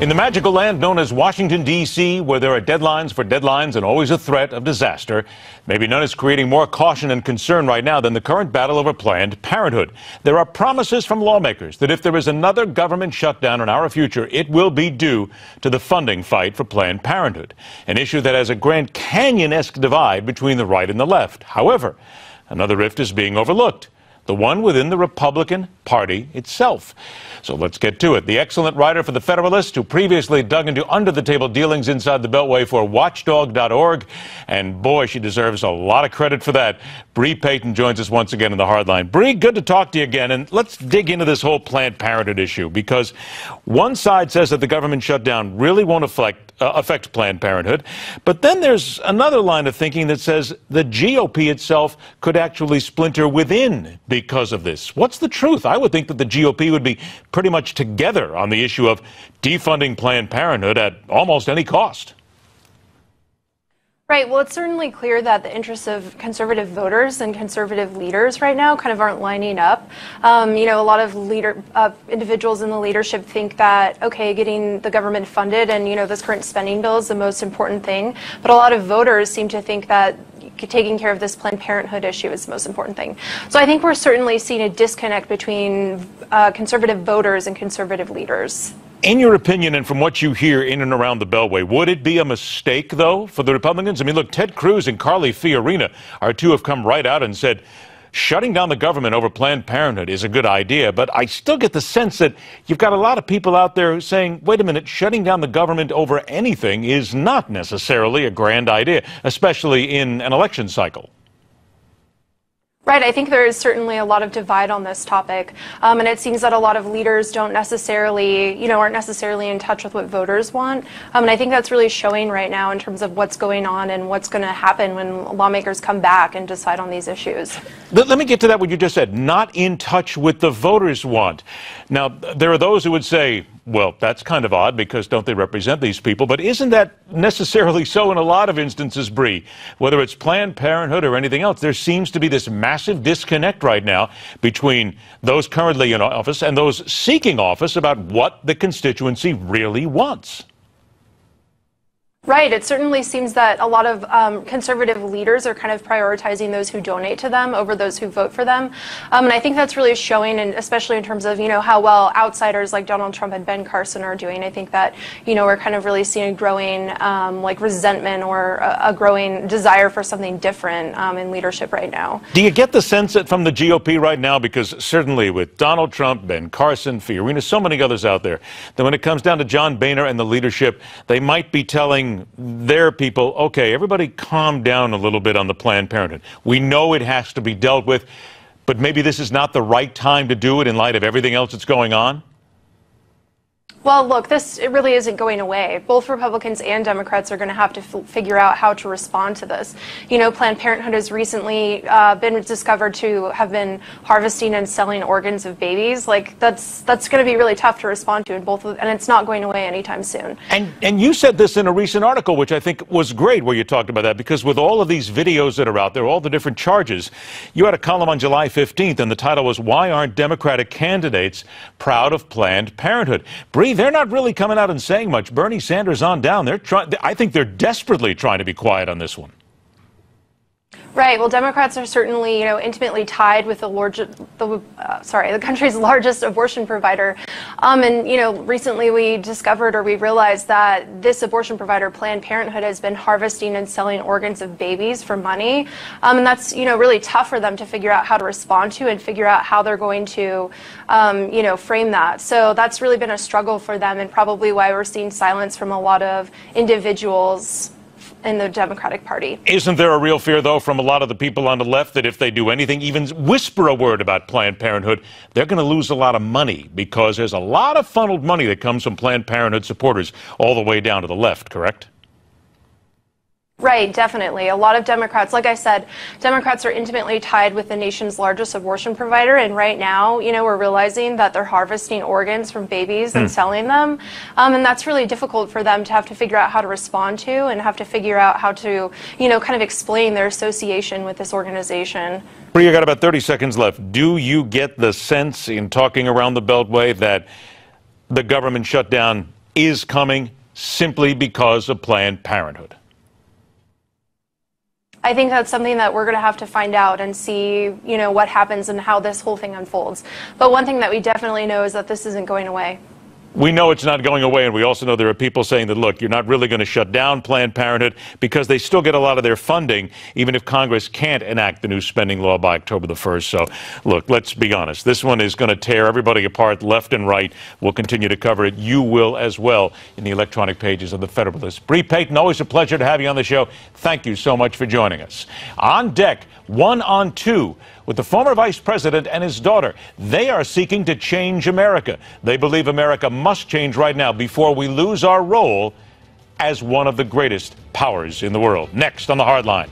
In the magical land known as Washington, D.C., where there are deadlines for deadlines and always a threat of disaster, maybe none is creating more caution and concern right now than the current battle over Planned Parenthood. There are promises from lawmakers that if there is another government shutdown in our future, it will be due to the funding fight for Planned Parenthood, an issue that has a Grand Canyon-esque divide between the right and the left. However, another rift is being overlooked, the one within the Republican Party itself. So let's get to it. The excellent writer for the Federalist, who previously dug into under-the-table dealings inside the Beltway for Watchdog.org, and boy, she deserves a lot of credit for that. Bre Payton joins us once again in the Hardline. Bre, good to talk to you again, and let's dig into this whole Planned Parenthood issue, because one side says that the government shutdown really won't affect Planned Parenthood, but then there's another line of thinking that says the GOP itself could actually splinter within because of this. What's the truth? I would think that the GOP would be pretty much together on the issue of defunding Planned Parenthood at almost any cost. Right. Well, it's certainly clear that the interests of conservative voters and conservative leaders right now kind of aren't lining up. A lot of individuals in the leadership think that, okay, getting the government funded and, this current spending bill is the most important thing. But a lot of voters seem to think that taking care of this Planned Parenthood issue is the most important thing. So I think we're certainly seeing a disconnect between conservative voters and conservative leaders. In your opinion, and from what you hear in and around the Beltway, would it be a mistake, though, for the Republicans? I mean, look, Ted Cruz and Carly Fiorina are two who have come right out and said shutting down the government over Planned Parenthood is a good idea. But I still get the sense that you've got a lot of people out there saying, wait a minute, shutting down the government over anything is not necessarily a grand idea, especially in an election cycle. Right. I think there is certainly a lot of divide on this topic. And it seems that a lot of leaders don't necessarily, aren't necessarily in touch with what voters want. And I think that's really showing right now in terms of what's going on and what's going to happen when lawmakers come back and decide on these issues. Let me get to that, what you just said. Not in touch with the voters want. Now, there are those who would say, well, that's kind of odd because don't they represent these people? But isn't that necessarily so in a lot of instances, Bre? Whether it's Planned Parenthood or anything else, there seems to be this massive disconnect right now between those currently in office and those seeking office about what the constituency really wants. Right. It certainly seems that a lot of conservative leaders are kind of prioritizing those who donate to them over those who vote for them. And I think that's really showing, and especially in terms of, how well outsiders like Donald Trump and Ben Carson are doing. I think that, we're kind of really seeing a growing resentment or a growing desire for something different in leadership right now. Do you get the sense that from the GOP right now, because certainly with Donald Trump, Ben Carson, Fiorina, so many others out there, that when it comes down to John Boehner and the leadership, they might be telling their people, okay, everybody calm down a little bit on the Planned Parenthood. We know it has to be dealt with, but maybe this is not the right time to do it in light of everything else that's going on? Well, look, it really isn't going away. Both Republicans and Democrats are going to have to figure out how to respond to this. Planned Parenthood has recently been discovered to have been harvesting and selling organs of babies. That's going to be really tough to respond to, and it's not going away anytime soon. And you said this in a recent article, which I think was great, where you talked about that, because with all of these videos that are out there, all the different charges, you had a column on July 15th, and the title was, "Why Aren't Democratic Candidates Proud of Planned Parenthood?" Bre, they're not really coming out and saying much. Bernie Sanders on down. I think they're desperately trying to be quiet on this one. Right. Well, Democrats are certainly, intimately tied with the country's largest abortion provider. Recently we discovered, or we realized that this abortion provider, Planned Parenthood, has been harvesting and selling organs of babies for money. And that's, really tough for them to figure out how to respond to and figure out how they're going to, frame that. So that's really been a struggle for them, and probably why we're seeing silence from a lot of individuals in the Democratic Party. Isn't there a real fear, though, from a lot of the people on the left that if they do anything, even whisper a word about Planned Parenthood, they're going to lose a lot of money, because there's a lot of funneled money that comes from Planned Parenthood supporters all the way down to the left, correct? Right, definitely. A lot of Democrats, like I said, Democrats are intimately tied with the nation's largest abortion provider, and right now, we're realizing that they're harvesting organs from babies and selling them, and that's really difficult for them to have to figure out how to respond to and have to figure out how to, kind of explain their association with this organization. Bre, you got about 30 seconds left. Do you get the sense in talking around the Beltway that the government shutdown is coming simply because of Planned Parenthood? I think that's something that we're going to have to find out and see, what happens and how this whole thing unfolds. But one thing that we definitely know is that this isn't going away. We know it's not going away, and we also know there are people saying that, look, you're not really going to shut down Planned Parenthood because they still get a lot of their funding, even if Congress can't enact the new spending law by October the 1st. So, look, let's be honest. This one is going to tear everybody apart left and right. We'll continue to cover it. You will as well in the electronic pages of the Federalist. Bre Payton, always a pleasure to have you on the show. Thank you so much for joining us. On deck, 1 on 2 with the former vice president and his daughter. They are seeking to change America. They believe America must change right now before we lose our role as one of the greatest powers in the world. Next on The Hardline.